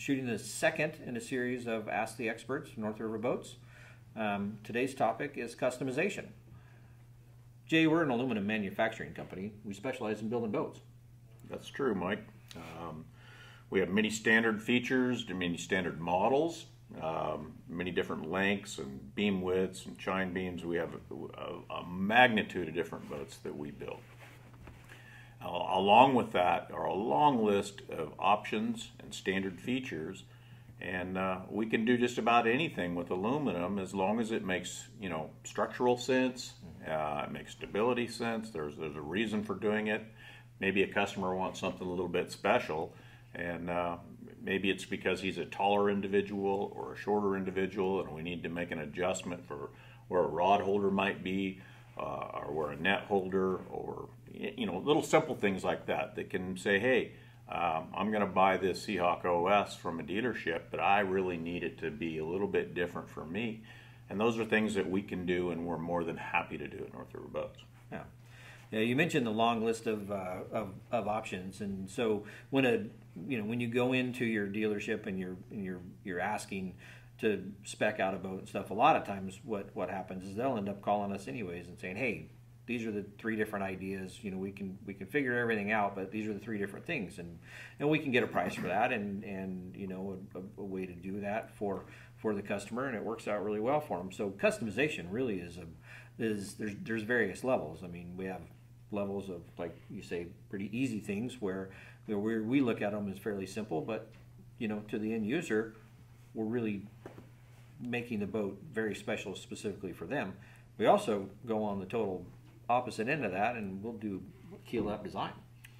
shooting the second in a series of Ask the Experts from North River Boats. Today's topic is customization. Jay, we're an aluminum manufacturing company. We specialize in building boats. That's true, Mike. We have many standard features, many standard models, many different lengths and beam widths and chine beams. We have a magnitude of different boats that we build. Along with that are a long list of options and standard features, and we can do just about anything with aluminum as long as it makes, structural sense, it makes stability sense. There's a reason for doing it. Maybe a customer wants something a little bit special, and maybe it's because he's a taller individual or a shorter individual, and we need to make an adjustment for where a rod holder might be, or where a net holder, or little simple things like that that can say, hey, I'm going to buy this Seahawk OS from a dealership, but I really need it to be a little bit different for me. And those are things that we can do, and we're more than happy to do at North River Boats. Yeah. Yeah, you mentioned the long list of options, and so when you go into your dealership and you're asking to spec out a boat and stuff, a lot of times what happens is they'll end up calling us anyways and saying, hey, these are the three different ideas. We can figure everything out, but these are the three different things, and we can get a price for that, and a way to do that for the customer, and it works out really well for them. So customization really is there's various levels. I mean, we have levels of, like you say, pretty easy things where we look at them as fairly simple, but to the end user, we're really making the boat very special specifically for them. We also go on the total opposite end of that, and we'll do keel up design.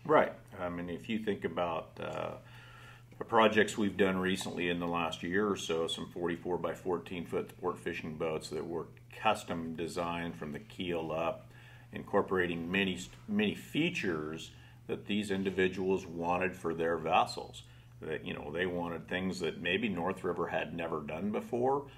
Right. I mean, if you think about the projects we've done recently in the last year or so, some 44 by 14 foot sport fishing boats that were custom designed from the keel up, incorporating many features that these individuals wanted for their vessels. That they wanted things that maybe North River had never done before.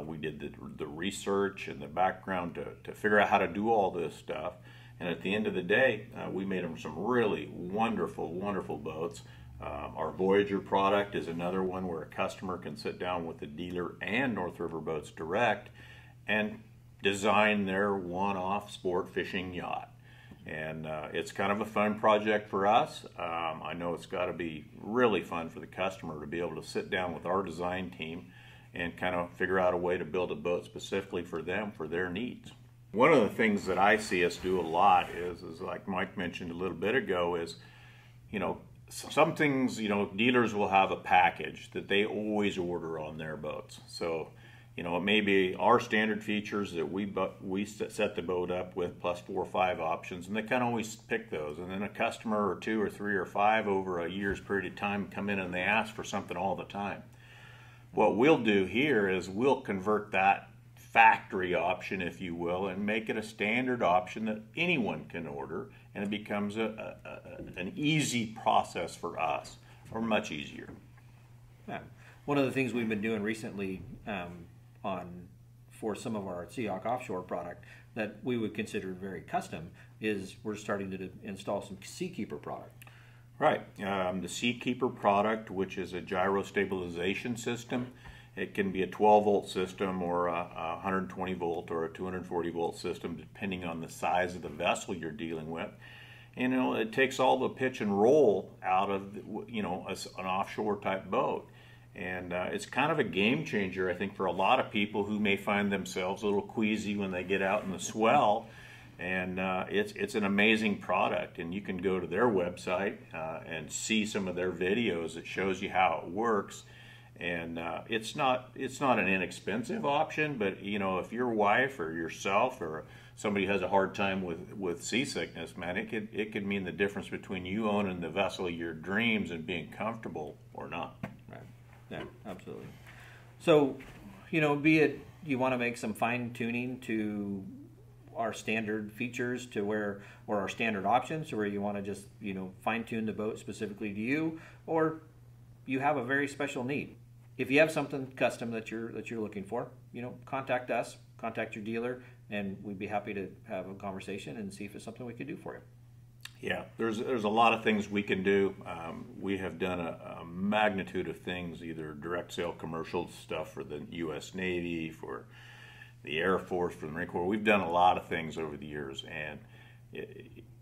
We did the research and the background to figure out how to do all this stuff. And at the end of the day, we made them some really wonderful, wonderful boats. Our Voyager product is another one where a customer can sit down with the dealer and North River Boats direct and design their one-off sport fishing yacht. And it's kind of a fun project for us. I know it's got to be really fun for the customer to be able to sit down with our design team and kind of figure out a way to build a boat specifically for them, for their needs. One of the things that I see us do a lot is like Mike mentioned a little bit ago, is some things, dealers will have a package that they always order on their boats. So it may be our standard features that we set the boat up with, plus 4 or 5 options, and they kind of always pick those. And then a customer or 2 or 3 or 5 over a year's period of time come in and they ask for something all the time. What we'll do here is we'll convert that factory option, if you will, and make it a standard option that anyone can order, and it becomes an easy process for us, or much easier. Yeah. One of the things we've been doing recently for some of our Seahawk offshore product that we would consider very custom is we're starting to install some Seakeeper product. Right. The Seakeeper product, which is a gyro stabilization system, it can be a 12-volt system or a 120-volt or a 240-volt system, depending on the size of the vessel you're dealing with. And it takes all the pitch and roll out of an offshore type boat. And it's kind of a game changer, I think, for a lot of people who may find themselves a little queasy when they get out in the swell. And it's an amazing product, and you can go to their website and see some of their videos that shows you how it works. And it's not an inexpensive option, but if your wife or yourself or somebody has a hard time with seasickness, man, it could mean the difference between you owning the vessel of your dreams and being comfortable or not. Right. Yeah, absolutely. So, be it you want to make some fine tuning to our standard features or our standard options, to where you want to just fine tune the boat specifically to you, or you have a very special need. If you have something custom that you're looking for, contact us, contact your dealer, and we'd be happy to have a conversation and see if it's something we could do for you. Yeah, there's a lot of things we can do. We have done a magnitude of things, either direct sale commercial stuff for the U.S. Navy, for the Air Force, for the Marine Corps. We've done a lot of things over the years, and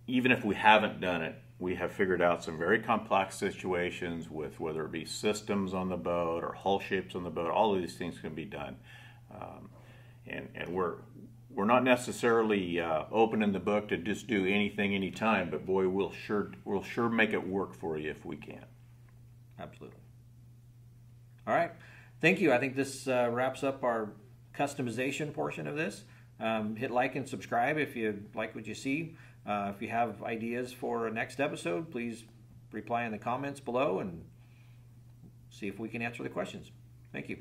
even if we haven't done it, we have figured out some very complex situations with whether it be systems on the boat or hull shapes on the boat. All of these things can be done, and we're not necessarily opening the book to just do anything anytime, but boy, we'll sure make it work for you if we can. Absolutely. All right, thank you. I think this wraps up our customization portion of this. Hit like and subscribe if you like what you see. If you have ideas for a next episode, please reply in the comments below and see if we can answer the questions. Thank you.